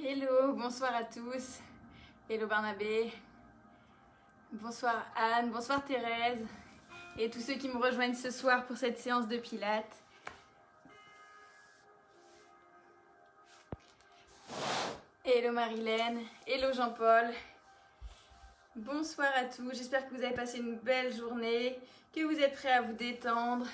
Hello, bonsoir à tous. Hello Barnabé. Bonsoir Anne, bonsoir Thérèse. Et tous ceux qui me rejoignent ce soir pour cette séance de pilates. Hello Marilène, hello Jean-Paul. Bonsoir à tous, j'espère que vous avez passé une belle journée, que vous êtes prêts à vous détendre.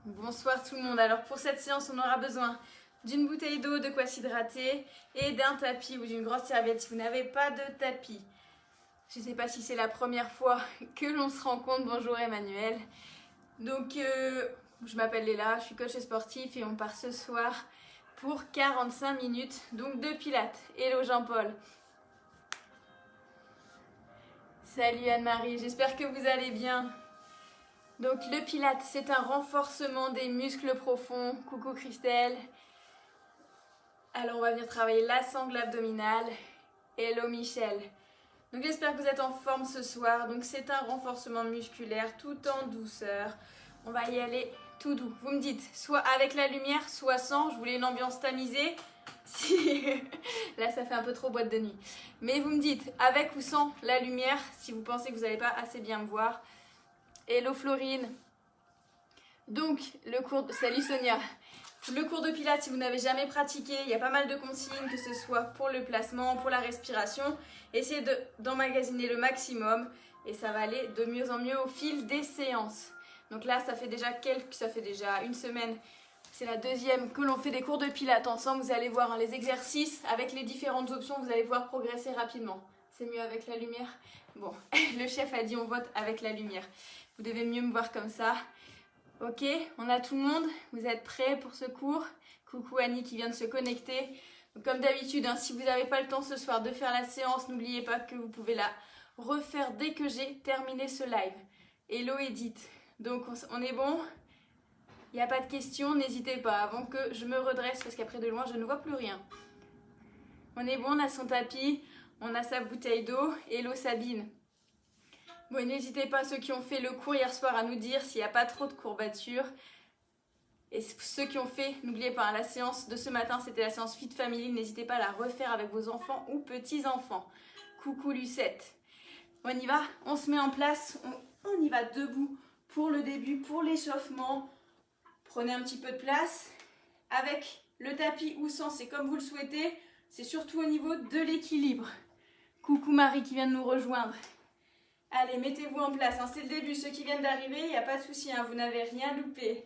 Bonsoir tout le monde. Alors pour cette séance, on aura besoin d'une bouteille d'eau, de quoi s'hydrater et d'un tapis ou d'une grosse serviette si vous n'avez pas de tapis. Je ne sais pas si c'est la première fois que l'on se rencontre. Bonjour Emmanuel. Donc je m'appelle Léla, je suis coach sportif et on part ce soir pour 45 minutes donc de pilates. Hello Jean-Paul. Salut Anne-Marie, j'espère que vous allez bien. Donc le pilates, c'est un renforcement des muscles profonds. Coucou Christelle. Alors on va venir travailler la sangle abdominale. Hello Michel. Donc j'espère que vous êtes en forme ce soir. Donc c'est un renforcement musculaire tout en douceur. On va y aller tout doux. Vous me dites, soit avec la lumière, soit sans. Je voulais une ambiance tamisée. Si... Là ça fait un peu trop boîte de nuit. Mais vous me dites, avec ou sans la lumière, si vous pensez que vous n'allez pas assez bien me voir. Hello Florine. Donc, salut Sonia. Le cours de pilates, si vous n'avez jamais pratiqué, il y a pas mal de consignes, que ce soit pour le placement, pour la respiration. Essayez d'emmagasiner le maximum et ça va aller de mieux en mieux au fil des séances. Donc là, ça fait déjà une semaine. C'est la deuxième que l'on fait des cours de pilates ensemble. Vous allez voir les exercices avec les différentes options, vous allez pouvoir progresser rapidement. C'est mieux avec la lumière? Bon, le chef a dit on vote avec la lumière. Vous devez mieux me voir comme ça. Ok, on a tout le monde. Vous êtes prêts pour ce cours? Coucou Annie qui vient de se connecter. Donc, comme d'habitude, si vous n'avez pas le temps ce soir de faire la séance, n'oubliez pas que vous pouvez la refaire dès que j'ai terminé ce live. Hello Edith. Donc on est bon? Il n'y a pas de questions, n'hésitez pas avant que je me redresse parce qu'après de loin je ne vois plus rien. On est bon, on a son tapis, on a sa bouteille d'eau. Hello Sabine. Bon, n'hésitez pas, ceux qui ont fait le cours hier soir, à nous dire s'il n'y a pas trop de courbatures. Et ceux qui ont fait, n'oubliez pas, la séance de ce matin, c'était la séance Fit Family. N'hésitez pas à la refaire avec vos enfants ou petits-enfants. Coucou Lucette. On y va, on se met en place, on y va debout pour le début, pour l'échauffement. Prenez un petit peu de place. Avec le tapis ou sans, c'est comme vous le souhaitez. C'est surtout au niveau de l'équilibre. Coucou Marie qui vient de nous rejoindre. Allez, mettez-vous en place, c'est le début. Ceux qui viennent d'arriver, il n'y a pas de souci, vous n'avez rien loupé.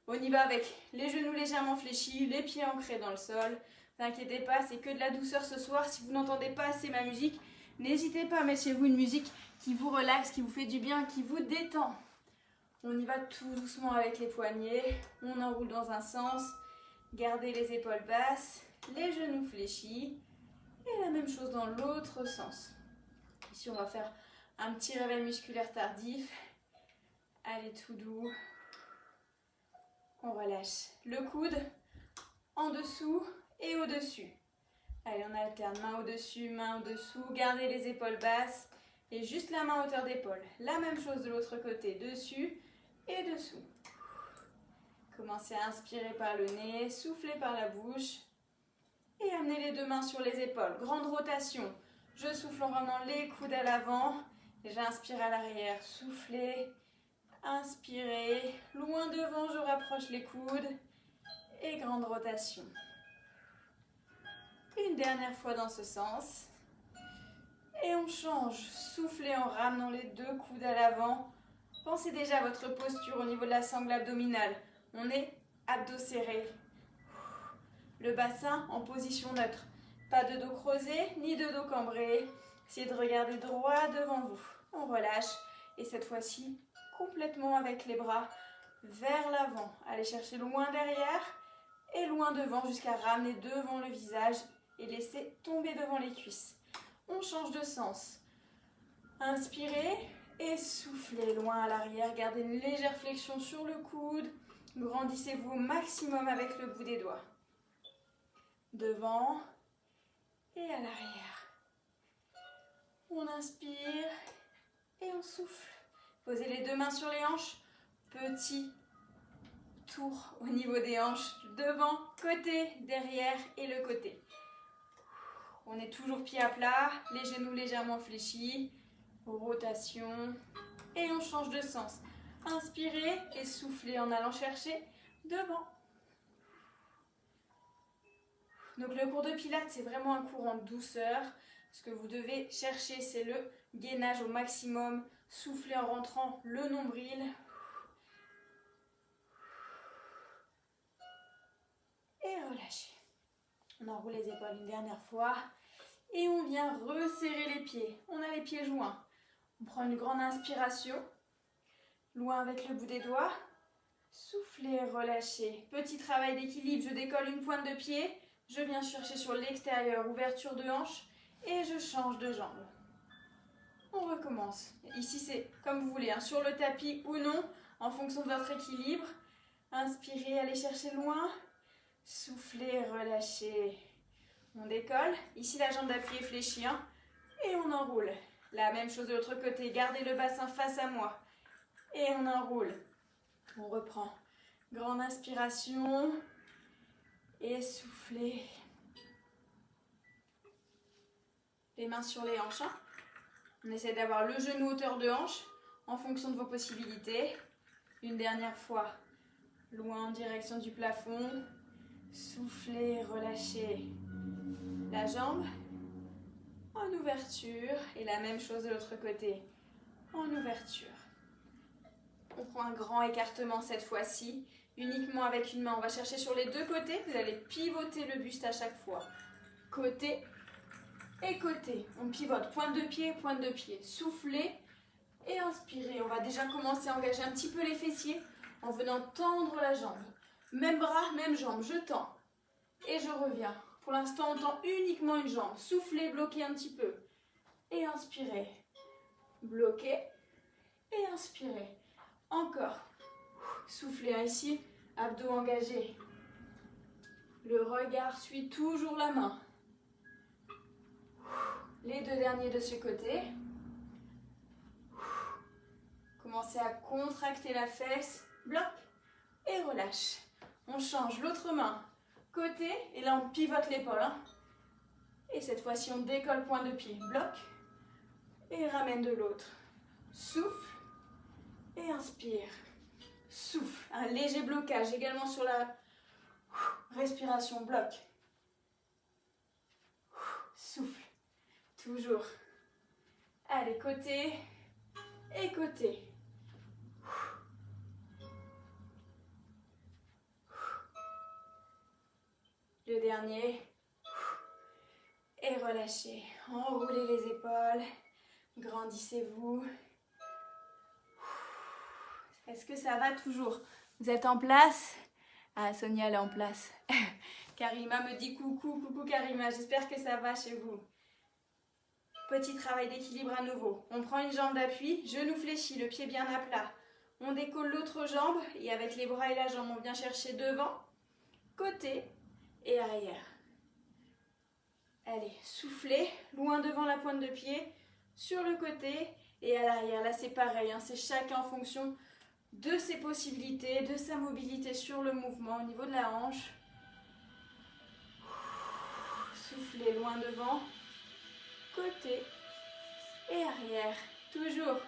On y va avec les genoux légèrement fléchis, les pieds ancrés dans le sol. Ne vous inquiétez pas, c'est que de la douceur ce soir. Si vous n'entendez pas assez ma musique, n'hésitez pas à mettre chez vous une musique qui vous relaxe, qui vous fait du bien, qui vous détend. On y va tout doucement avec les poignets. On enroule dans un sens. Gardez les épaules basses, les genoux fléchis. Et la même chose dans l'autre sens. Ici, on va faire un petit réveil musculaire tardif. Allez, tout doux. On relâche le coude en dessous et au-dessus. Allez, on alterne main au-dessus, main au-dessous. Gardez les épaules basses et juste la main à hauteur d'épaule. La même chose de l'autre côté, dessus et dessous. Commencez à inspirer par le nez, soufflez par la bouche et amenez les deux mains sur les épaules. Grande rotation. Je souffle en ramenant les coudes à l'avant. J'inspire à l'arrière, soufflez, inspirez, loin devant, je rapproche les coudes et grande rotation. Une dernière fois dans ce sens. Et on change, soufflez en ramenant les deux coudes à l'avant. Pensez déjà à votre posture au niveau de la sangle abdominale. On est abdos serrés. Le bassin en position neutre. Pas de dos creusé ni de dos cambré. Essayez de regarder droit devant vous. On relâche et cette fois-ci complètement avec les bras vers l'avant. Allez chercher loin derrière et loin devant jusqu'à ramener devant le visage et laisser tomber devant les cuisses. On change de sens. Inspirez et soufflez loin à l'arrière. Gardez une légère flexion sur le coude. Grandissez-vous au maximum avec le bout des doigts. Devant et à l'arrière. On inspire et on souffle. Posez les deux mains sur les hanches. Petit tour au niveau des hanches. Devant, côté, derrière et le côté. On est toujours pied à plat, les genoux légèrement fléchis. Rotation. Et on change de sens. Inspirez et soufflez en allant chercher devant. Donc le cours de pilates, c'est vraiment un cours en douceur. Ce que vous devez chercher, c'est le gainage au maximum. Soufflez en rentrant le nombril. Et relâchez. On enroule les épaules une dernière fois. Et on vient resserrer les pieds. On a les pieds joints. On prend une grande inspiration. Loin avec le bout des doigts. Soufflez, relâchez. Petit travail d'équilibre. Je décolle une pointe de pied. Je viens chercher sur l'extérieur. Ouverture de hanche. Et je change de jambe. On recommence. Ici, c'est comme vous voulez, hein, sur le tapis ou non, en fonction de votre équilibre. Inspirez, allez chercher loin. Soufflez, relâchez. On décolle. Ici, la jambe d'appui est fléchie. Hein, et on enroule. La même chose de l'autre côté. Gardez le bassin face à moi. Et on enroule. On reprend. Grande inspiration. Et soufflez. Les mains sur les hanches. Hein. On essaie d'avoir le genou hauteur de hanche en fonction de vos possibilités. Une dernière fois. Loin en direction du plafond. Soufflez, relâchez la jambe en ouverture. Et la même chose de l'autre côté. En ouverture. On prend un grand écartement cette fois-ci. Uniquement avec une main. On va chercher sur les deux côtés. Vous allez pivoter le buste à chaque fois. Côté et côté. On pivote. Pointe de pied. Soufflez et inspirez. On va déjà commencer à engager un petit peu les fessiers en venant tendre la jambe. Même bras, même jambe. Je tends. Et je reviens. Pour l'instant, on tend uniquement une jambe. Soufflez, bloquez un petit peu. Et inspirez. Bloquez. Et inspirez. Encore. Soufflez ici. Abdos engagés. Le regard suit toujours la main. Les deux derniers de ce côté. Commencez à contracter la fesse. Bloc. Et relâche. On change l'autre main. Côté. Et là, on pivote l'épaule. Hein. Et cette fois-ci, on décolle point de pied. Bloc. Et ramène de l'autre. Souffle. Et inspire. Souffle. Un léger blocage également sur la respiration. Bloc. Souffle. Toujours. Allez, côté et côté. Le dernier. Et relâchez. Enroulez les épaules. Grandissez-vous. Est-ce que ça va toujours? Vous êtes en place? Ah, Sonia, elle est en place. Karima me dit coucou, coucou Karima. J'espère que ça va chez vous. Petit travail d'équilibre à nouveau. On prend une jambe d'appui, genou fléchi, le pied bien à plat. On décolle l'autre jambe et avec les bras et la jambe, on vient chercher devant, côté et arrière. Allez, soufflez, loin devant la pointe de pied, sur le côté et à l'arrière. Là, c'est pareil, hein, c'est chacun en fonction de ses possibilités, de sa mobilité sur le mouvement au niveau de la hanche. Soufflez loin devant, côté et arrière. Toujours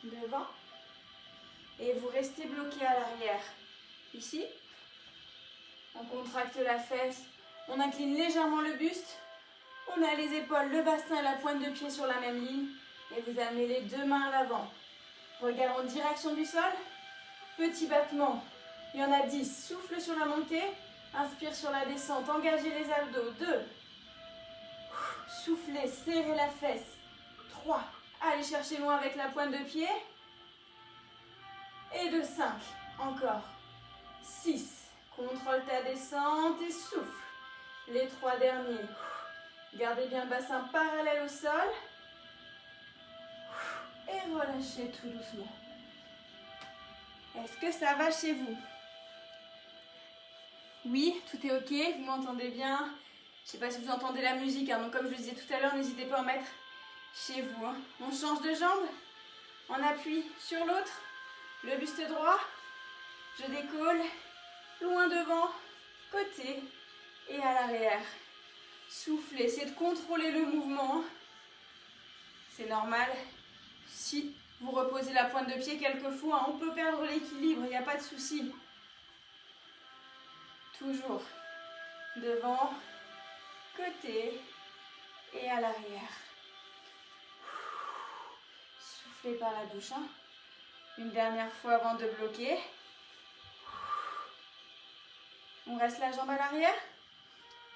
devant. Et vous restez bloqué à l'arrière. Ici, on contracte la fesse, on incline légèrement le buste, on a les épaules, le bassin et la pointe de pied sur la même ligne. Et vous amenez les deux mains à l'avant. Regard en direction du sol. Petit battement. Il y en a 10. Souffle sur la montée. Inspire sur la descente. Engagez les abdos. 2. Soufflez. Serrez la fesse. 3. Allez chercher loin avec la pointe de pied. Et de 5. Encore. 6. Contrôle ta descente et souffle. Les 3 derniers. Gardez bien le bassin parallèle au sol. Et relâchez tout doucement. Est-ce que ça va chez vous? Oui, tout est ok, vous m'entendez bien. Je ne sais pas si vous entendez la musique, hein, donc comme je le disais tout à l'heure, n'hésitez pas à en mettre chez vous. Hein. On change de jambe, on appuie sur l'autre, le buste droit, Je décolle, loin devant, côté et à l'arrière. Soufflez, essayez de contrôler le mouvement. C'est normal. Si vous reposez la pointe de pied quelquefois, on peut perdre l'équilibre, il n'y a pas de souci. Toujours devant, côté et à l'arrière. Soufflez par la bouche. Une dernière fois avant de bloquer. On reste la jambe à l'arrière.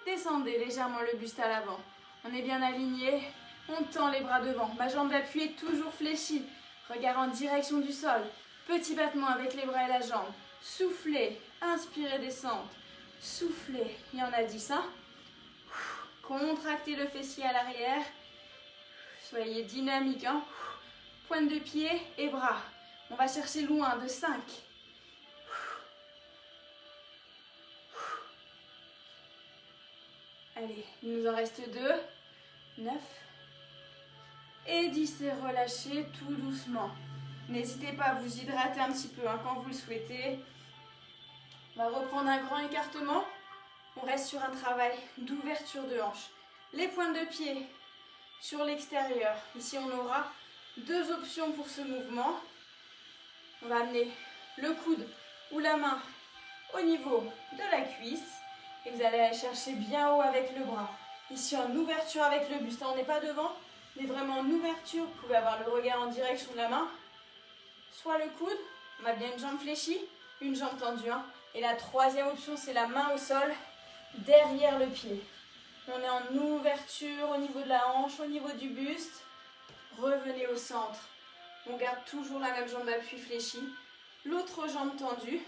Descendez légèrement le buste à l'avant. On est bien aligné. On tend les bras devant. Ma jambe d'appui est toujours fléchie. Regard en direction du sol. Petit battement avec les bras et la jambe. Soufflez. Inspirez, descendre. Soufflez. Il y en a 10. Contractez le fessier à l'arrière. Soyez dynamique. Pointe de pied et bras. On va chercher loin de 5. Allez, il nous en reste 2. 9. Et 10, et relâchez tout doucement. N'hésitez pas à vous hydrater un petit peu quand vous le souhaitez. On va reprendre un grand écartement. On reste sur un travail d'ouverture de hanche. Les pointes de pied sur l'extérieur. Ici, on aura 2 options pour ce mouvement. On va amener le coude ou la main au niveau de la cuisse. Et vous allez aller chercher bien haut avec le bras. Ici, en ouverture avec le buste. On n'est pas devant, mais vraiment en ouverture. Vous pouvez avoir le regard en direction de la main. Soit le coude, on a bien une jambe fléchie, une jambe tendue. Et la troisième option, c'est la main au sol, derrière le pied. On est en ouverture au niveau de la hanche, au niveau du buste. Revenez au centre. On garde toujours la même jambe d'appui fléchie. L'autre jambe tendue.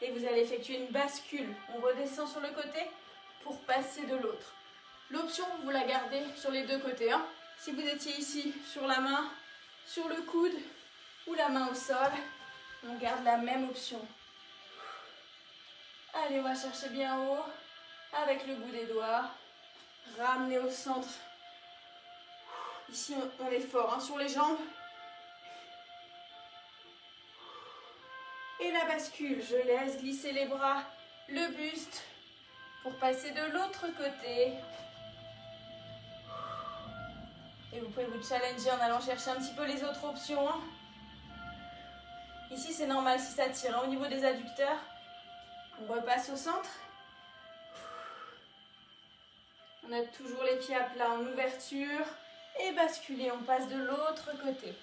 Et vous allez effectuer une bascule. On redescend sur le côté pour passer de l'autre. L'option, vous la gardez sur les 2 côtés. Si vous étiez ici, sur la main, sur le coude ou la main au sol, on garde la même option. Allez, on va chercher bien haut avec le bout des doigts. Ramenez au centre. Ici, on est fort sur les jambes. Et la bascule, je laisse glisser les bras, le buste, pour passer de l'autre côté. Et vous pouvez vous challenger en allant chercher un petit peu les autres options. Ici, c'est normal si ça tire. Au niveau des adducteurs, on repasse au centre. On a toujours les pieds à plat en ouverture. Et basculer, on passe de l'autre côté.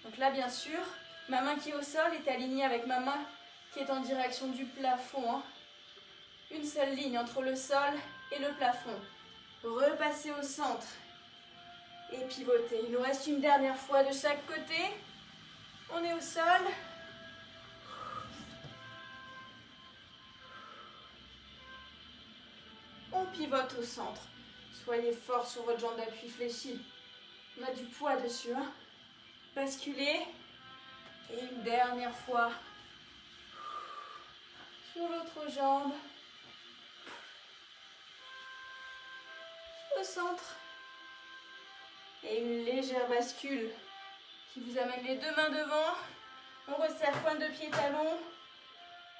Donc là, bien sûr, ma main qui est au sol est alignée avec ma main qui est en direction du plafond. Une seule ligne entre le sol et le plafond. Repassez au centre et pivotez. Il nous reste une dernière fois de chaque côté. On est au sol. On pivote au centre. Soyez fort sur votre jambe d'appui fléchie. On a du poids dessus. Basculez. Et une dernière fois. Sur l'autre jambe. Au centre. Et une légère bascule qui vous amène les 2 mains devant. On resserre pointe de pied, talon.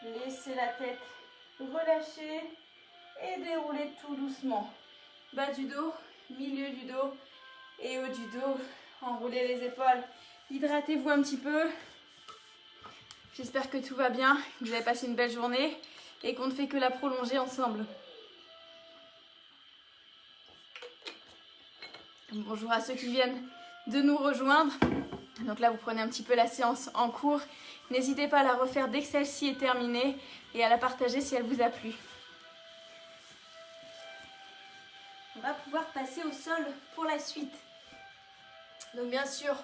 Laissez la tête relâcher. Et déroulez tout doucement. Bas du dos, milieu du dos et haut du dos. Enroulez les épaules. Hydratez-vous un petit peu. J'espère que tout va bien, que vous avez passé une belle journée et qu'on ne fait que la prolonger ensemble. Bonjour à ceux qui viennent de nous rejoindre. Donc là, vous prenez un petit peu la séance en cours. N'hésitez pas à la refaire dès que celle-ci est terminée et à la partager si elle vous a plu. On va pouvoir passer au sol pour la suite. Donc bien sûr,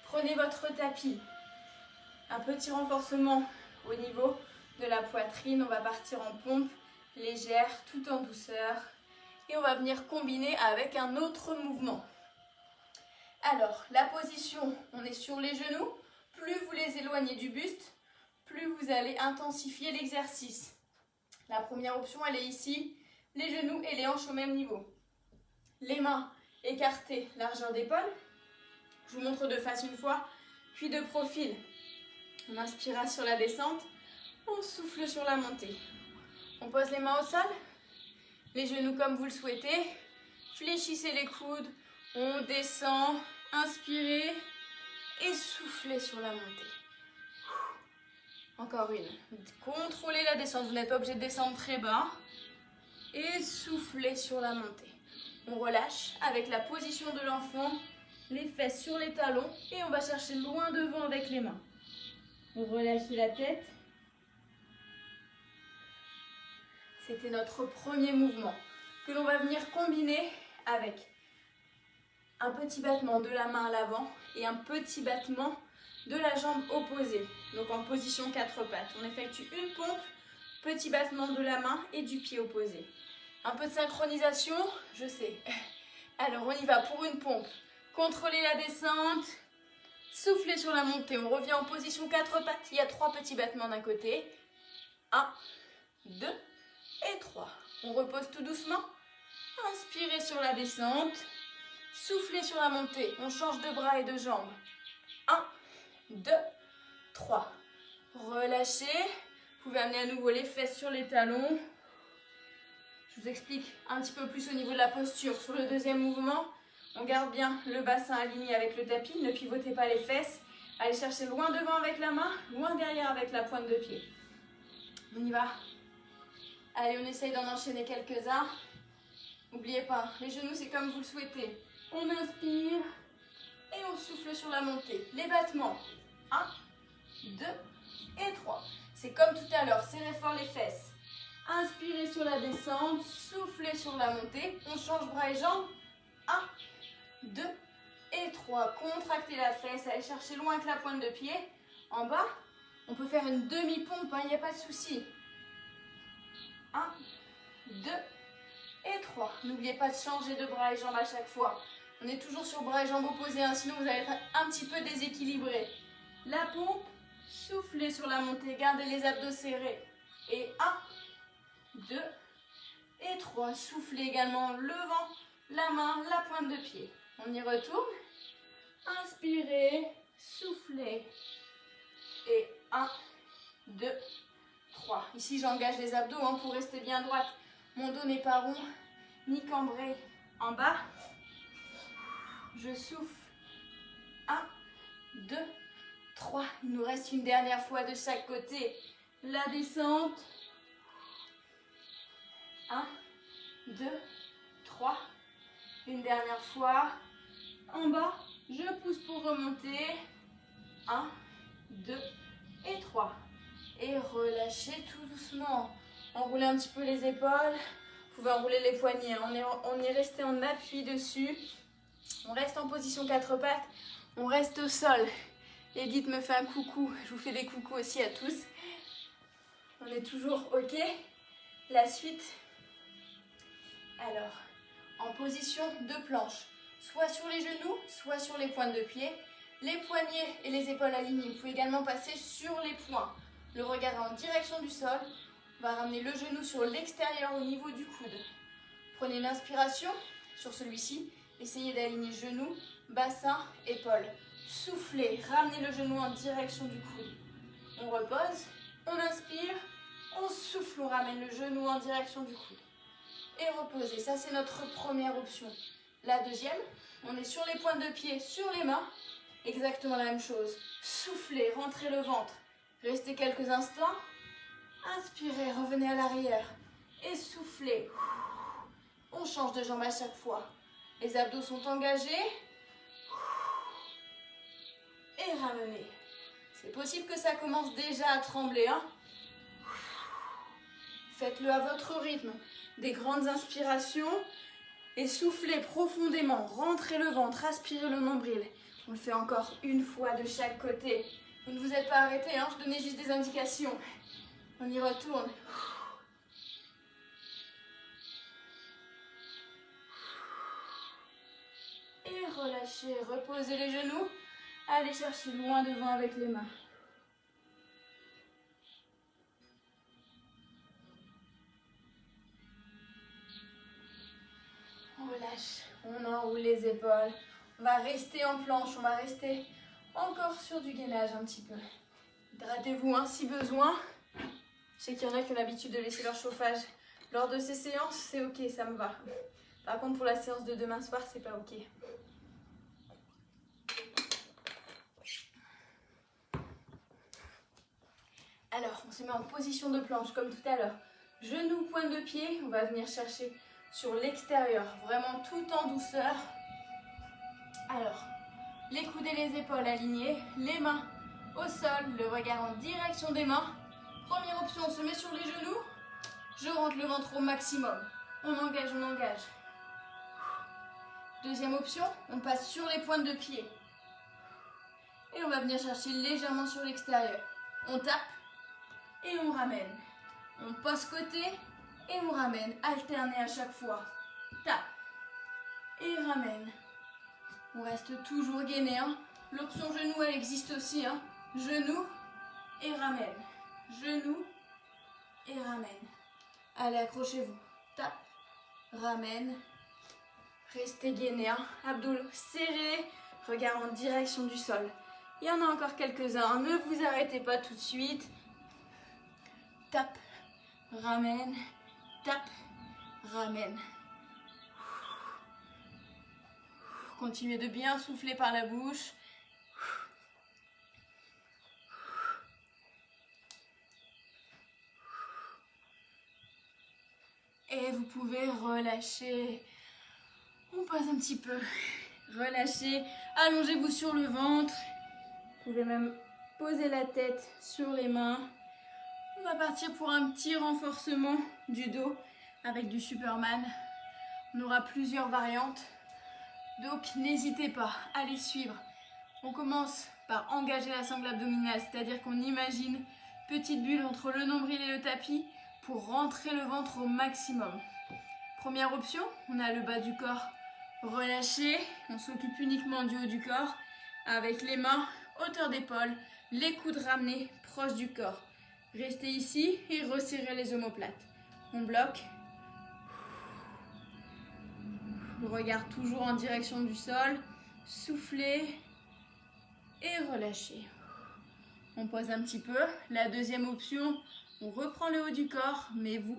prenez votre tapis. Un petit renforcement au niveau de la poitrine. On va partir en pompe légère, tout en douceur. Et on va venir combiner avec un autre mouvement. Alors, la position, on est sur les genoux. Plus vous les éloignez du buste, plus vous allez intensifier l'exercice. La première option, elle est ici. Les genoux et les hanches au même niveau. Les mains écarter largeur d'épaule. Je vous montre de face une fois, puis de profil. On inspire sur la descente, on souffle sur la montée. On pose les mains au sol, les genoux comme vous le souhaitez. Fléchissez les coudes, on descend, inspirez et soufflez sur la montée. Encore une. Contrôlez la descente, vous n'êtes pas obligé de descendre très bas. Et soufflez sur la montée. On relâche avec la position de l'enfant, les fesses sur les talons et on va chercher loin devant avec les mains. On relâche la tête. C'était notre premier mouvement que l'on va venir combiner avec un petit battement de la main à l'avant et un petit battement de la jambe opposée. Donc en position 4 pattes. On effectue une pompe, petit battement de la main et du pied opposé. Un peu de synchronisation, je sais. Alors on y va pour une pompe. Contrôlez la descente. Soufflez sur la montée. On revient en position 4 pattes. Il y a 3 petits battements d'un côté. 1, 2 et 3. On repose tout doucement. Inspirez sur la descente. Soufflez sur la montée. On change de bras et de jambes. 1, 2, 3. Relâchez. Vous pouvez amener à nouveau les fesses sur les talons. Je vous explique un petit peu plus au niveau de la posture. Sur le deuxième mouvement, on garde bien le bassin aligné avec le tapis. Ne pivotez pas les fesses. Allez chercher loin devant avec la main, loin derrière avec la pointe de pied. On y va. Allez, on essaye d'en enchaîner quelques-uns. N'oubliez pas, les genoux, c'est comme vous le souhaitez. On inspire et on souffle sur la montée. Les battements. 1, 2 et 3. C'est comme tout à l'heure, serrez fort les fesses. Inspirez sur la descente, soufflez sur la montée. On change bras et jambes. 1, 2 et 3. Contractez la fesse, allez chercher loin avec la pointe de pied. En bas, on peut faire une demi-pompe, il n'y a pas de souci. 1, 2 et 3. N'oubliez pas de changer de bras et jambes à chaque fois. On est toujours sur bras et jambes opposés, hein, sinon vous allez être un petit peu déséquilibré. La pompe, soufflez sur la montée, gardez les abdos serrés. Et 1, 2 et 3. Soufflez également en levant la main, la pointe de pied. On y retourne. Inspirez, soufflez. Et 1, 2, 3. Ici, j'engage les abdos hein, pour rester bien droite. Mon dos n'est pas rond, ni cambré en bas. Je souffle. 1, 2, 3. Il nous reste une dernière fois de chaque côté. La descente. 1, 2, 3. Une dernière fois. En bas, je pousse pour remonter. 1, 2 et 3. Et relâchez tout doucement. Enroulez un petit peu les épaules. Vous pouvez enrouler les poignets. On est resté en appui dessus. On reste en position 4 pattes. On reste au sol. Edith me fait un coucou. Je vous fais des coucous aussi à tous. On est toujours OK. La suite. Alors, en position de planche. Soit sur les genoux, soit sur les pointes de pied. Les poignets et les épaules alignées. Vous pouvez également passer sur les poings. Le regard est en direction du sol. On va ramener le genou sur l'extérieur au niveau du coude. Prenez l'inspiration sur celui-ci. Essayez d'aligner genou, bassin, épaule. Soufflez, ramenez le genou en direction du coude. On repose, on inspire, on souffle, on ramène le genou en direction du coude. Et reposez, ça c'est notre première option. La deuxième, on est sur les pointes de pied, sur les mains. Exactement la même chose. Soufflez, rentrez le ventre. Restez quelques instants. Inspirez, revenez à l'arrière. Et soufflez. On change de jambe à chaque fois. Les abdos sont engagés. Et ramenez. C'est possible que ça commence déjà à trembler. Hein. Faites-le à votre rythme. Des grandes inspirations. Et soufflez profondément. Rentrez le ventre, aspirez le nombril. On le fait encore une fois de chaque côté. Vous ne vous êtes pas arrêté, hein, je donnais juste des indications. On y retourne. Et relâchez, reposez les genoux. Allez chercher loin devant avec les mains. Relâchez. relâche. On enroule les épaules. On va rester en planche. On va rester encore sur du gainage un petit peu. Hydratez-vous hein, si besoin. Je sais qu'il y en a qui ont l'habitude de laisser leur chauffage lors de ces séances. C'est ok, ça me va. Par contre, pour la séance de demain soir, c'est pas ok. Alors, on se met en position de planche comme tout à l'heure. Genoux, pointe de pied. On va venir chercher sur l'extérieur, vraiment tout en douceur. Alors, les coudes et les épaules alignés, les mains au sol, le regard en direction des mains. Première option, on se met sur les genoux. Je rentre le ventre au maximum. On engage, on engage. Deuxième option, on passe sur les pointes de pied. Et on va venir chercher légèrement sur l'extérieur. On tape et on ramène. On passe côté et on ramène. Alterner à chaque fois. Tape et ramène. On reste toujours gainé. Hein. L'option genou, elle existe aussi. Hein. Genou et ramène. Genou et ramène. Allez, accrochez-vous. Tape, ramène. Restez gainé. Hein. Abdos serrés. Regard en direction du sol. Il y en a encore quelques-uns. Ne vous arrêtez pas tout de suite. Tape, ramène. Tape, ramène. Continuez de bien souffler par la bouche. Et vous pouvez relâcher. On passe un petit peu. Relâchez. Allongez-vous sur le ventre. Vous pouvez même poser la tête sur les mains. On va partir pour un petit renforcement du dos avec du Superman. On aura plusieurs variantes. Donc n'hésitez pas à les suivre. On commence par engager la sangle abdominale, c'est-à-dire qu'on imagine petite bulle entre le nombril et le tapis pour rentrer le ventre au maximum. Première option, on a le bas du corps relâché. On s'occupe uniquement du haut du corps avec les mains, hauteur d'épaule, les coudes ramenés proches du corps. Restez ici et resserrez les omoplates. On bloque. Le regard toujours en direction du sol. Soufflez et relâchez. On pose un petit peu. La deuxième option, on reprend le haut du corps, mais vous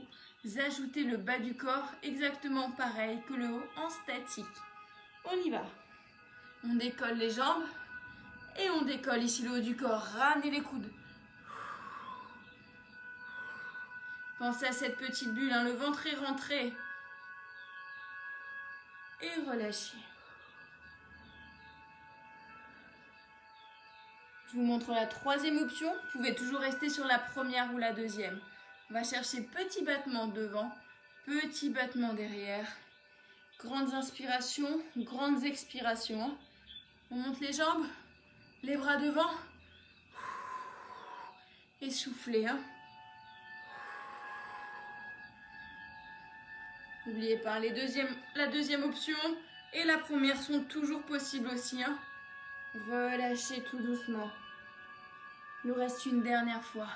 ajoutez le bas du corps exactement pareil que le haut en statique. On y va. On décolle les jambes et on décolle ici le haut du corps. Ramenez les coudes. Pensez à cette petite bulle, hein, le ventre est rentré. Et relâchez. Je vous montre la troisième option. Vous pouvez toujours rester sur la première ou la deuxième. On va chercher petit battement devant, petit battement derrière. Grandes inspirations, grandes expirations. On monte les jambes, les bras devant. Et soufflez. Hein. N'oubliez pas, la deuxième option et la première sont toujours possibles aussi. Hein. Relâchez tout doucement. Il nous reste une dernière fois.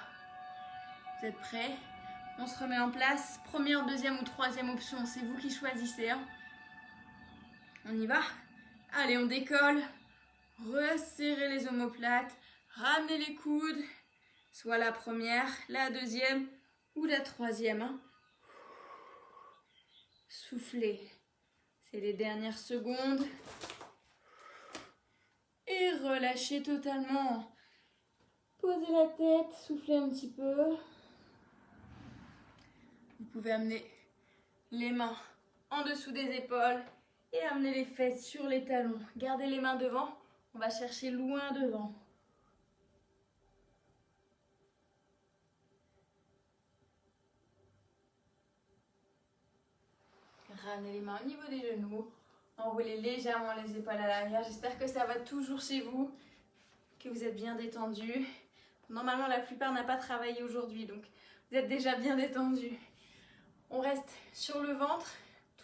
Vous êtes prêts? On se remet en place. Première, deuxième ou troisième option, c'est vous qui choisissez. Hein. On y va? Allez, on décolle. Resserrez les omoplates. Ramenez les coudes. Soit la première, la deuxième ou la troisième. Hein. Soufflez. C'est les dernières secondes. Et relâchez totalement. Posez la tête, soufflez un petit peu. Vous pouvez amener les mains en dessous des épaules et amener les fesses sur les talons. Gardez les mains devant. On va chercher loin devant. Ramenez les mains au niveau des genoux. Enroulez légèrement les épaules à l'arrière. J'espère que ça va toujours chez vous, que vous êtes bien détendu. Normalement, la plupart n'a pas travaillé aujourd'hui, donc vous êtes déjà bien détendu. On reste sur le ventre,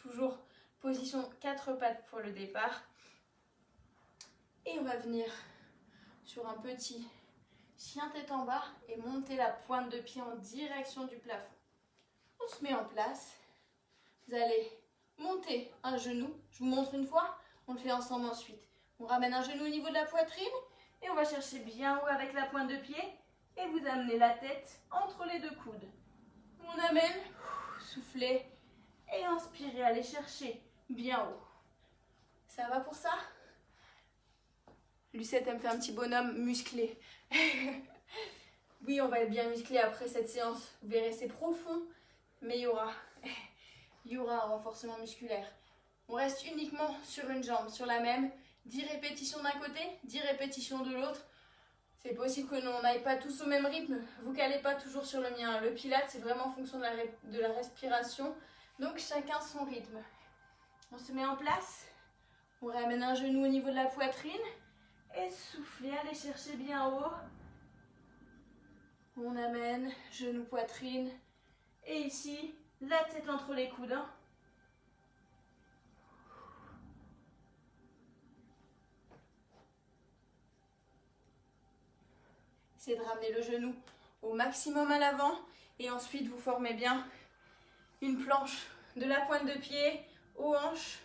toujours position 4 pattes pour le départ. Et on va venir sur un petit chien tête en bas et monter la pointe de pied en direction du plafond. On se met en place. Vous allez montez un genou. Je vous montre une fois, on le fait ensemble ensuite. On ramène un genou au niveau de la poitrine et on va chercher bien haut avec la pointe de pied et vous amenez la tête entre les deux coudes. On amène, soufflez et inspirez, allez chercher bien haut. Ça va pour ça? Lucette, elle me fait un petit bonhomme musclé. Oui, on va être bien musclé après cette séance. Vous verrez, c'est profond, mais il y aura un renforcement musculaire. On reste uniquement sur une jambe, sur la même. 10 répétitions d'un côté, 10 répétitions de l'autre. C'est possible que l'on n'aille pas tous au même rythme. Vous calez pas toujours sur le mien. Le Pilates, c'est vraiment en fonction de la respiration. Donc, chacun son rythme. On se met en place. On ramène un genou au niveau de la poitrine. Et soufflez, allez chercher bien haut. On amène, genou, poitrine. Et ici, la tête entre les coudes. Hein. C'est de ramener le genou au maximum à l'avant. Et ensuite, vous formez bien une planche de la pointe de pied aux hanches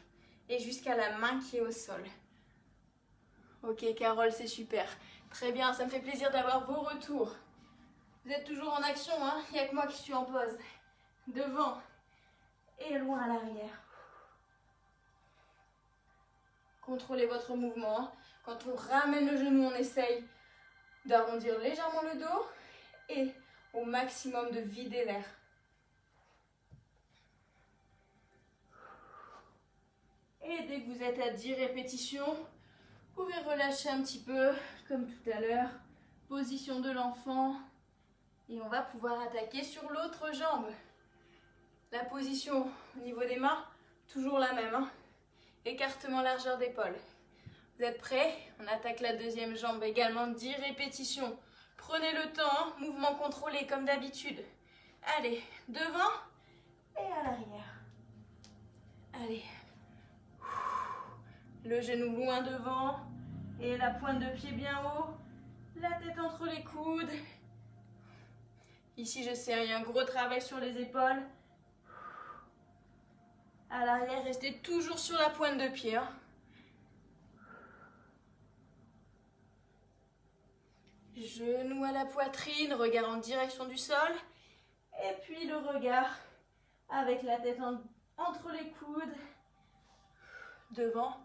et jusqu'à la main qui est au sol. Ok, Carole, c'est super. Très bien, ça me fait plaisir d'avoir vos retours. Vous êtes toujours en action, hein? Il n'y a que moi qui suis en pause. Devant et loin à l'arrière. Contrôlez votre mouvement. Quand on ramène le genou, on essaye d'arrondir légèrement le dos et au maximum de vider l'air. Et dès que vous êtes à 10 répétitions, vous pouvez relâcher un petit peu, comme tout à l'heure. Position de l'enfant. Et on va pouvoir attaquer sur l'autre jambe. La position au niveau des mains, toujours la même. Hein. Écartement largeur d'épaule. Vous êtes prêts? On attaque la deuxième jambe également, 10 répétitions. Prenez le temps, hein. Mouvement contrôlé comme d'habitude. Allez, devant et à l'arrière. Allez. Le genou loin devant et la pointe de pied bien haut. La tête entre les coudes. Ici, je sais, il y a un gros travail sur les épaules. À l'arrière, restez toujours sur la pointe de pied. Hein. Genou à la poitrine, regard en direction du sol. Et puis le regard avec la tête entre les coudes. Devant.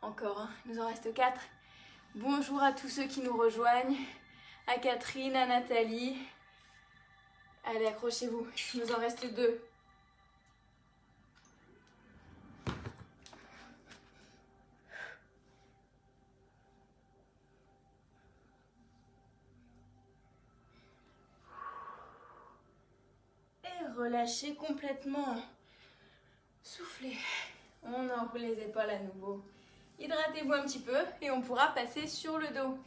Encore, hein. Il nous en reste 4. Bonjour à tous ceux qui nous rejoignent. À Catherine, à Nathalie. Allez, accrochez-vous. Il nous en reste 2. Et relâchez complètement. Soufflez. On enroule les épaules à nouveau. Hydratez-vous un petit peu et on pourra passer sur le dos.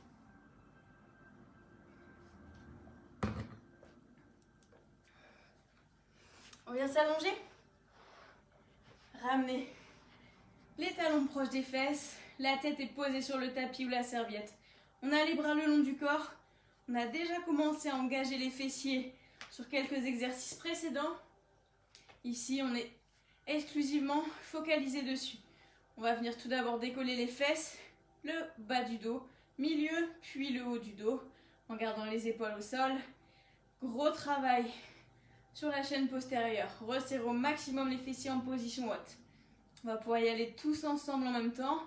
On vient s'allonger. Ramenez les talons proches des fesses. La tête est posée sur le tapis ou la serviette. On a les bras le long du corps. On a déjà commencé à engager les fessiers sur quelques exercices précédents. Ici, on est exclusivement focalisé dessus. On va venir tout d'abord décoller les fesses, le bas du dos, milieu, puis le haut du dos, en gardant les épaules au sol. Gros travail sur la chaîne postérieure. Resserrez au maximum les fessiers en position haute. On va pouvoir y aller tous ensemble en même temps.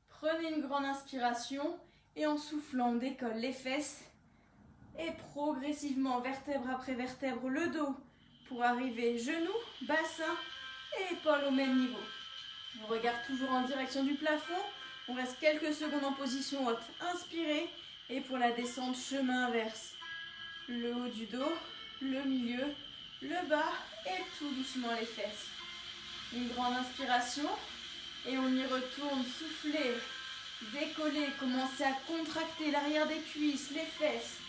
Prenez une grande inspiration et en soufflant, on décolle les fesses. Et progressivement, vertèbre après vertèbre, le dos pour arriver genoux, bassin et épaules au même niveau. On regarde toujours en direction du plafond. On reste quelques secondes en position haute. Inspirez. Et pour la descente, chemin inverse. Le haut du dos, le milieu, le bas et tout doucement les fesses. Une grande inspiration. Et on y retourne. Soufflez. Décollez. Commencez à contracter l'arrière des cuisses, les fesses.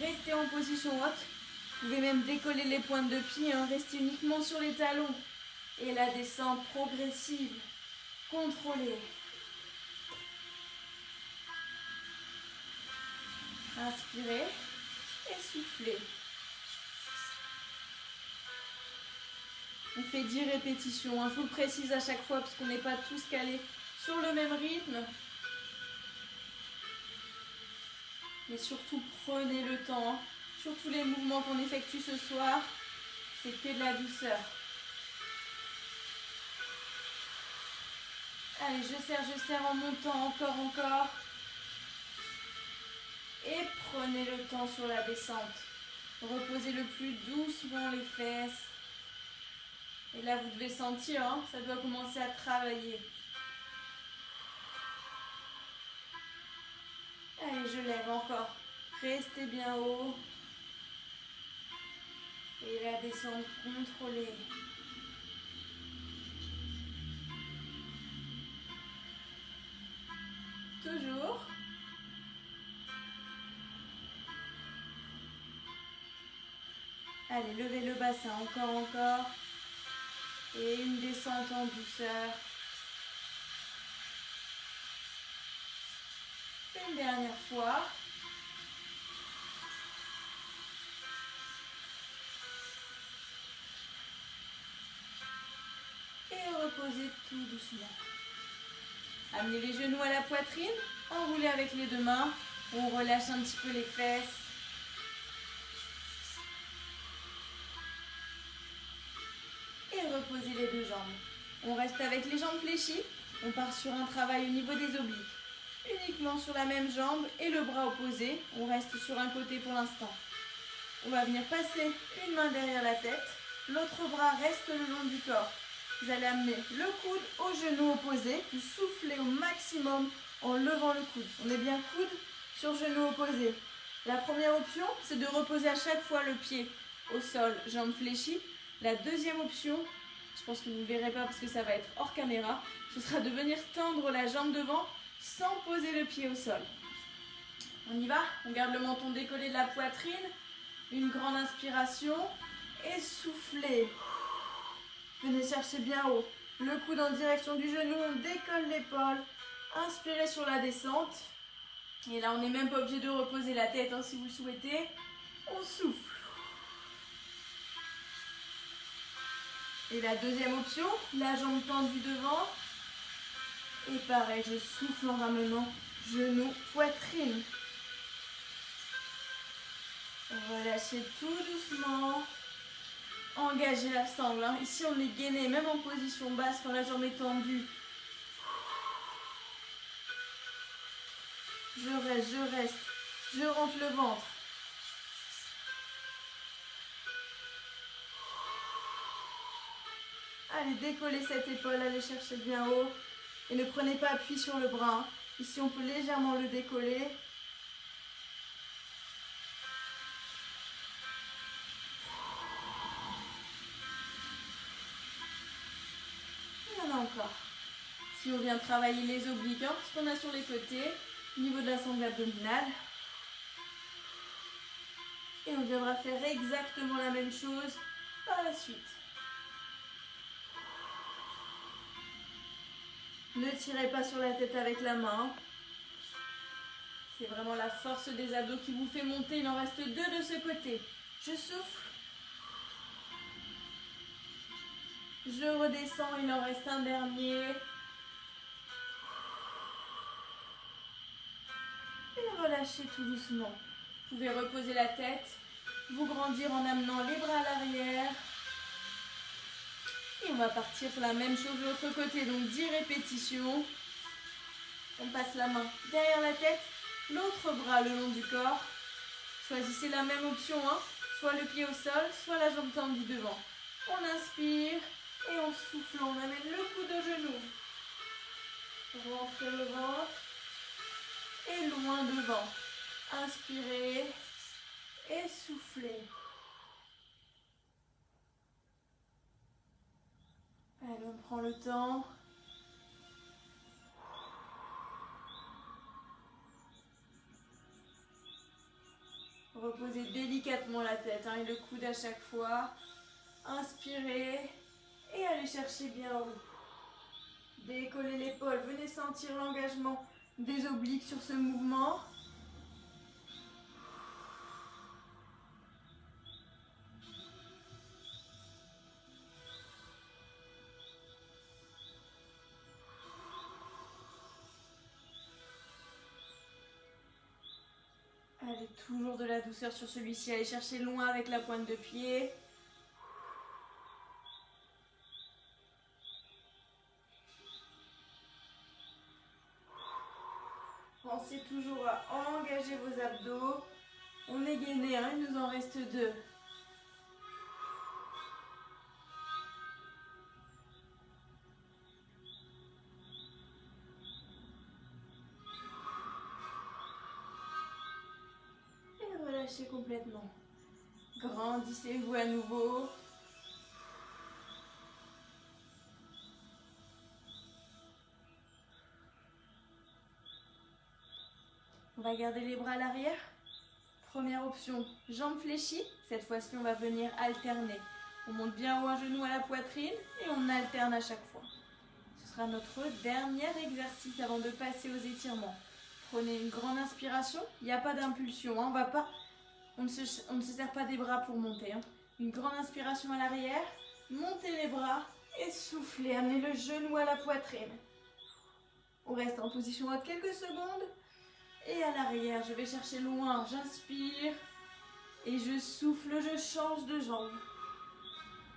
Restez en position haute. Vous pouvez même décoller les pointes de pied. Hein. Restez uniquement sur les talons. Et la descente progressive, contrôlée. Inspirez et soufflez. On fait 10 répétitions. Il faut le préciser à chaque fois parce qu'on n'est pas tous calés sur le même rythme. Mais surtout, prenez le temps. Sur tous les mouvements qu'on effectue ce soir, c'est que de la douceur. Allez, je serre en montant, encore. Et prenez le temps sur la descente. Reposez le plus doucement les fesses. Et là, vous devez sentir, hein, ça doit commencer à travailler. Allez, je lève encore. Restez bien haut. Et la descente contrôlée. Toujours. Allez, levez le bassin, encore. Et une descente en douceur. Une dernière fois. Et reposez tout doucement. Amenez les genoux à la poitrine. Enroulez avec les deux mains. On relâche un petit peu les fesses. Et reposez les deux jambes. On reste avec les jambes fléchies. On part sur un travail au niveau des obliques. Uniquement sur la même jambe et le bras opposé. On reste sur un côté pour l'instant. On va venir passer une main derrière la tête. L'autre bras reste le long du corps. Vous allez amener le coude au genou opposé. Vous soufflez au maximum en levant le coude. On est bien coude sur genou opposé. La première option, c'est de reposer à chaque fois le pied au sol, jambes fléchies. La deuxième option, je pense que vous ne verrez pas parce que ça va être hors caméra, ce sera de venir tendre la jambe devant sans poser le pied au sol. On y va? On garde le menton décollé de la poitrine. Une grande inspiration et soufflez. Venez chercher bien haut. Le coude en direction du genou, on décolle l'épaule. Inspirez sur la descente. Et là, on n'est même pas obligé de reposer la tête hein, si vous le souhaitez. On souffle. Et la deuxième option, la jambe tendue devant. Et pareil, je souffle en ramenant genou, poitrine. Relâchez tout doucement. Engagez la sangle. Hein. Ici, on est gainé, même en position basse quand la jambe est tendue. Je reste. Je rentre le ventre. Allez, décollez cette épaule, allez chercher bien haut. Et ne prenez pas appui sur le bras. Hein. Ici, on peut légèrement le décoller. Il y en a encore. Si on vient travailler les obliques, hein, ce qu'on a sur les côtés, au niveau de la sangle abdominale. Et on viendra faire exactement la même chose par la suite. Ne tirez pas sur la tête avec la main. C'est vraiment la force des abdos qui vous fait monter. Il en reste deux de ce côté. Je souffle. Je redescends. Il en reste un dernier. Et relâchez tout doucement. Vous pouvez reposer la tête. Vous grandir en amenant les bras à l'arrière. Et on va partir pour la même chose de l'autre côté. Donc 10 répétitions. On passe la main derrière la tête. L'autre bras le long du corps. Choisissez la même option. Hein. Soit le pied au sol, soit la jambe tendue devant. On inspire. Et en soufflant, on amène le coude au genou. Rentrez le ventre. Et loin devant. Inspirez. Et soufflez. Allez, on prend le temps. Reposez délicatement la tête hein, et le coude à chaque fois. Inspirez et allez chercher bien haut. Décollez l'épaule. Venez sentir l'engagement des obliques sur ce mouvement. Allez, toujours de la douceur sur celui-ci. Allez chercher loin avec la pointe de pied. Pensez toujours à engager vos abdos. On est gainé, hein, il nous en reste 2. Et relâchez complètement. Grandissez-vous à nouveau. On va garder les bras à l'arrière. Première option, jambes fléchies. Cette fois-ci, on va venir alterner. On monte bien haut un genou à la poitrine et on alterne à chaque fois. Ce sera notre dernier exercice avant de passer aux étirements. Prenez une grande inspiration. Il n'y a pas d'impulsion. Hein. On ne se serre pas des bras pour monter. Hein. Une grande inspiration à l'arrière. Montez les bras et soufflez. Amenez le genou à la poitrine. On reste en position haute quelques secondes. Et à l'arrière, je vais chercher loin. J'inspire et je souffle, je change de jambe.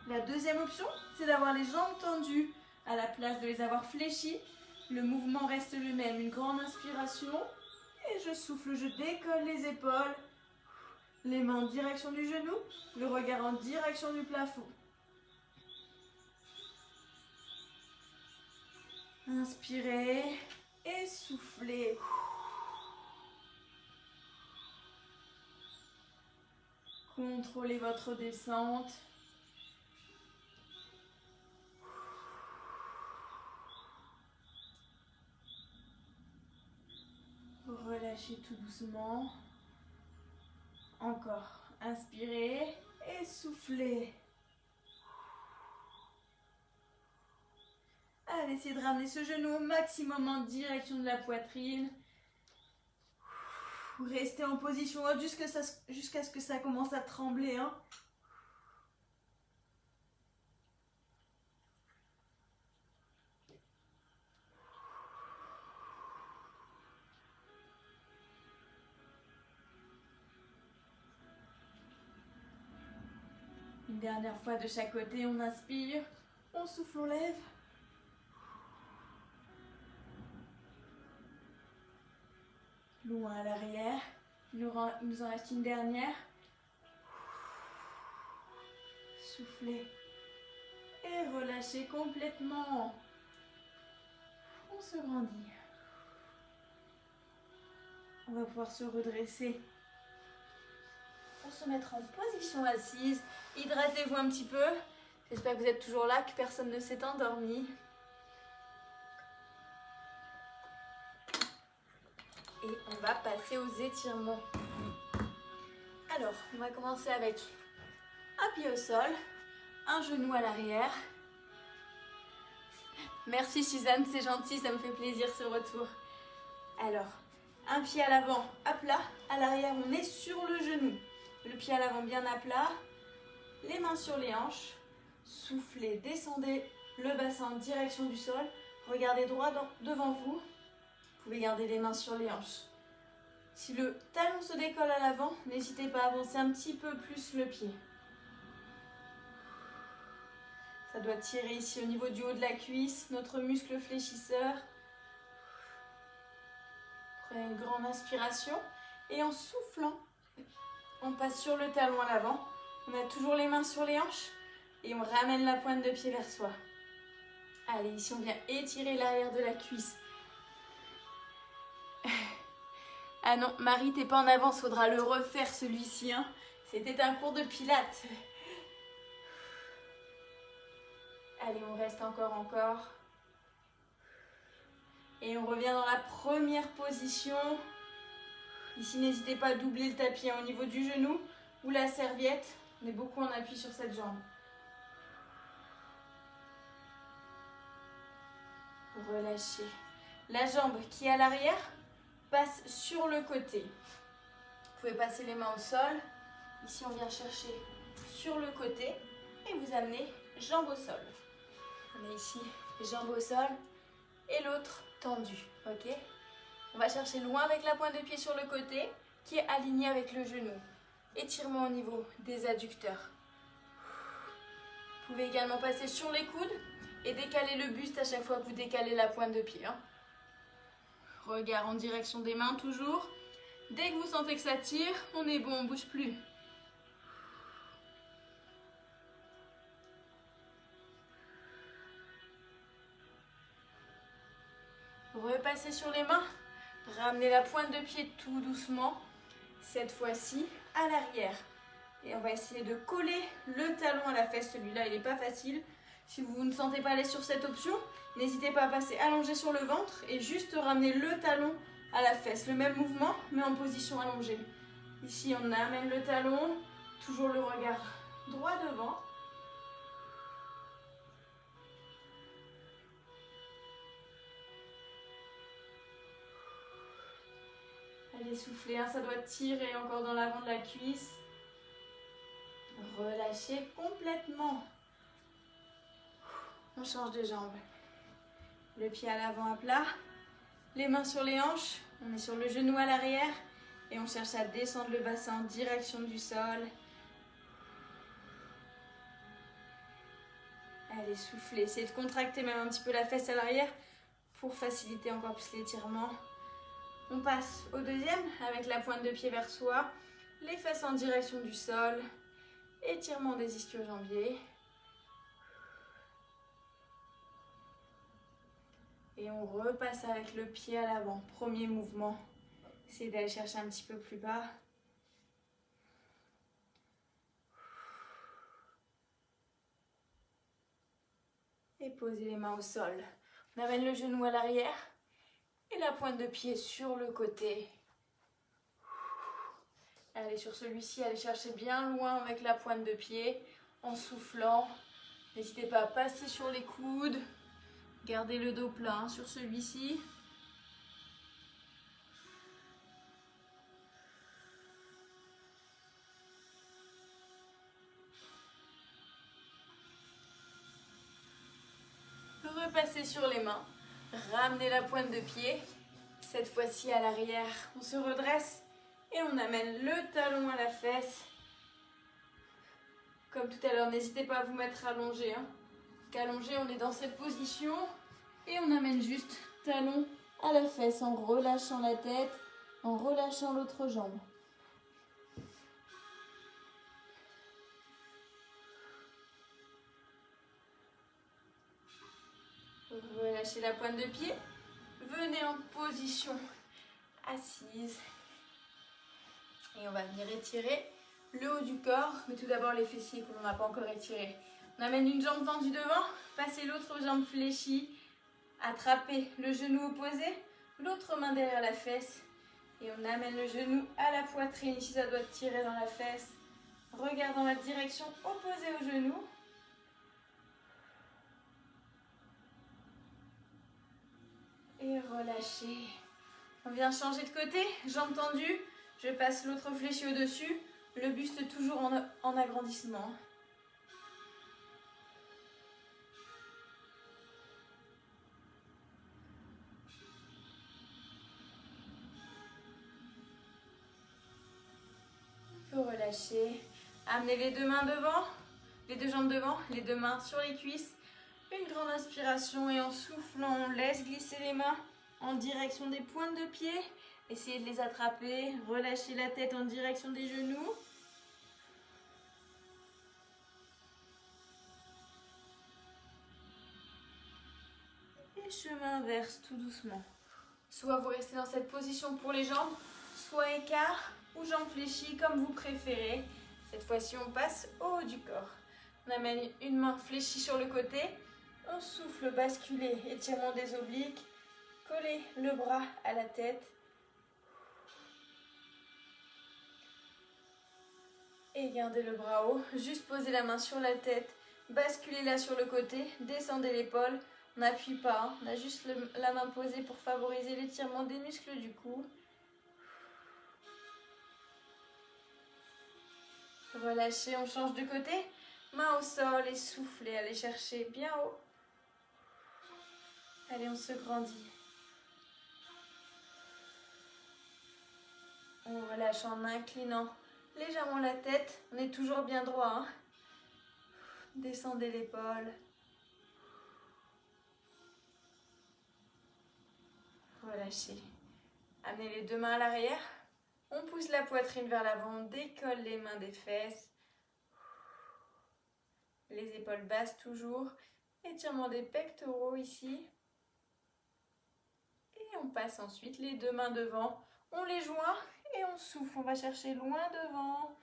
La deuxième option, c'est d'avoir les jambes tendues à la place de les avoir fléchies. Le mouvement reste le même. Une grande inspiration et je souffle, je décolle les épaules. Les mains en direction du genou, le regard en direction du plafond. Inspirez et soufflez. Contrôlez votre descente. Relâchez tout doucement. Encore. Inspirez et soufflez. Allez, essayez de ramener ce genou au maximum en direction de la poitrine. Restez en position haute jusqu'à ce que ça commence à trembler. Hein. Une dernière fois de chaque côté, on inspire, on souffle, on lève. Loin à l'arrière. Il nous en reste une dernière. Soufflez. Et relâchez complètement. On se grandit. On va pouvoir se redresser. Pour se mettre en position assise. Hydratez-vous un petit peu. J'espère que vous êtes toujours là, que personne ne s'est endormi. Et on va passer aux étirements. Alors, on va commencer avec un pied au sol, un genou à l'arrière. Merci Suzanne, c'est gentil, ça me fait plaisir ce retour. Alors, un pied à l'avant à plat, à l'arrière on est sur le genou. Le pied à l'avant bien à plat, les mains sur les hanches. Soufflez, descendez le bassin en direction du sol. Regardez droit devant vous. Vous pouvez garder les mains sur les hanches. Si le talon se décolle à l'avant, n'hésitez pas à avancer un petit peu plus le pied. Ça doit tirer ici au niveau du haut de la cuisse, notre muscle fléchisseur. Prenez une grande inspiration et en soufflant, on passe sur le talon à l'avant. On a toujours les mains sur les hanches et on ramène la pointe de pied vers soi. Allez, ici on vient étirer l'arrière de la cuisse. Ah non, Marie, t'es pas en avance, faudra le refaire celui-ci. Hein. C'était un cours de pilates. Allez, on reste encore. Et on revient dans la première position. Ici, n'hésitez pas à doubler le tapis hein, au niveau du genou ou la serviette. On est beaucoup en appui sur cette jambe. Relâchez. La jambe qui est à l'arrière passe sur le côté. Vous pouvez passer les mains au sol. Ici, on vient chercher sur le côté et vous amenez jambe au sol. On est ici, jambe au sol et l'autre tendue. Ok ? On va chercher loin avec la pointe de pied sur le côté. qui est aligné avec le genou. Étirement au niveau des adducteurs. Vous pouvez également passer sur les coudes et décaler le buste à chaque fois que vous décalez la pointe de pied. Regard en direction des mains toujours. Dès que vous sentez que ça tire, on est bon, on ne bouge plus. Repassez sur les mains. Ramenez la pointe de pied tout doucement. Cette fois-ci à l'arrière. Et on va essayer de coller le talon à la fesse. Celui-là, il n'est pas facile. Si vous ne sentez pas aller sur cette option, n'hésitez pas à passer allongé sur le ventre et juste ramener le talon à la fesse. Le même mouvement, mais en position allongée. Ici, on amène le talon, toujours le regard droit devant. Allez, soufflez, ça doit tirer encore dans l'avant de la cuisse. Relâchez complètement. On change de jambe. Le pied à l'avant à plat. Les mains sur les hanches. On est sur le genou à l'arrière. Et on cherche à descendre le bassin en direction du sol. Allez, soufflez. Essayez de contracter même un petit peu la fesse à l'arrière pour faciliter encore plus l'étirement. On passe au deuxième avec la pointe de pied vers soi. Les fesses en direction du sol. Étirement des ischio-jambiers. Et on repasse avec le pied à l'avant. Premier mouvement. Essayez d'aller chercher un petit peu plus bas. Et posez les mains au sol. On amène le genou à l'arrière. Et la pointe de pied sur le côté. Allez, sur celui-ci, allez chercher bien loin avec la pointe de pied en soufflant. N'hésitez pas à passer sur les coudes. Gardez le dos plein sur celui-ci. Repassez sur les mains. Ramenez la pointe de pied. Cette fois-ci à l'arrière, on se redresse et on amène le talon à la fesse. Comme tout à l'heure, n'hésitez pas à vous mettre allongé. Qu'allongé, on est dans cette position et on amène juste talon à la fesse en relâchant la tête, en relâchant l'autre jambe. Relâchez la pointe de pied. Venez en position assise. Et on va venir étirer le haut du corps, mais tout d'abord les fessiers que l'on n'a pas encore étirés. On amène une jambe tendue devant, passez l'autre jambe fléchie, attrapez le genou opposé, l'autre main derrière la fesse. Et on amène le genou à la poitrine, ici ça doit tirer dans la fesse. Regarde dans la direction opposée au genou. Et relâchez. On vient changer de côté, jambes tendues. Je passe l'autre fléchie au-dessus. Le buste toujours en agrandissement. Relâchez. Amenez les deux mains devant, les deux jambes devant, les deux mains sur les cuisses. Une grande inspiration et en soufflant, on laisse glisser les mains en direction des pointes de pied. Essayez de les attraper, relâchez la tête en direction des genoux. Et chemin inverse tout doucement. Soit vous restez dans cette position pour les jambes, soit écart ou jambes fléchies comme vous préférez. Cette fois-ci, on passe au haut du corps. On amène une main fléchie sur le côté. On souffle, basculer, étirement des obliques. Collez le bras à la tête. Et gardez le bras haut. Juste posez la main sur la tête. Basculez-la sur le côté. Descendez l'épaule. On n'appuie pas. On a juste la main posée pour favoriser l'étirement des muscles du cou. Relâchez, on change de côté. Main au sol et soufflez. Allez chercher bien haut. Allez, on se grandit. On relâche en inclinant légèrement la tête. On est toujours bien droit, hein. Descendez l'épaule. Relâchez. Amenez les deux mains à l'arrière. On pousse la poitrine vers l'avant. On décolle les mains des fesses. Les épaules basses toujours. Étirement des pectoraux ici. Et on passe ensuite les deux mains devant. On les joint et on souffle. On va chercher loin devant.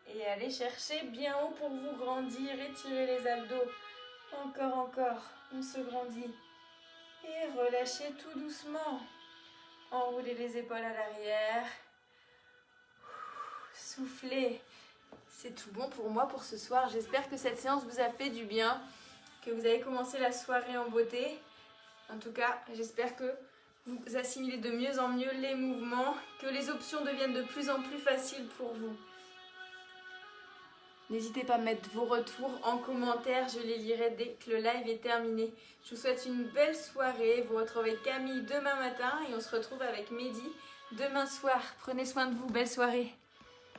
Et allez chercher bien haut pour vous grandir. Étirez les abdos. Encore, encore. On se grandit. Et relâchez tout doucement. Enroulez les épaules à l'arrière. Soufflez. C'est tout bon pour moi pour ce soir. J'espère que cette séance vous a fait du bien, que vous avez commencé la soirée en beauté. En tout cas, j'espère que vous assimilez de mieux en mieux les mouvements, que les options deviennent de plus en plus faciles pour vous. N'hésitez pas à mettre vos retours en commentaire, je les lirai dès que le live est terminé. Je vous souhaite une belle soirée, vous retrouvez Camille demain matin et on se retrouve avec Mehdi demain soir. Prenez soin de vous, belle soirée.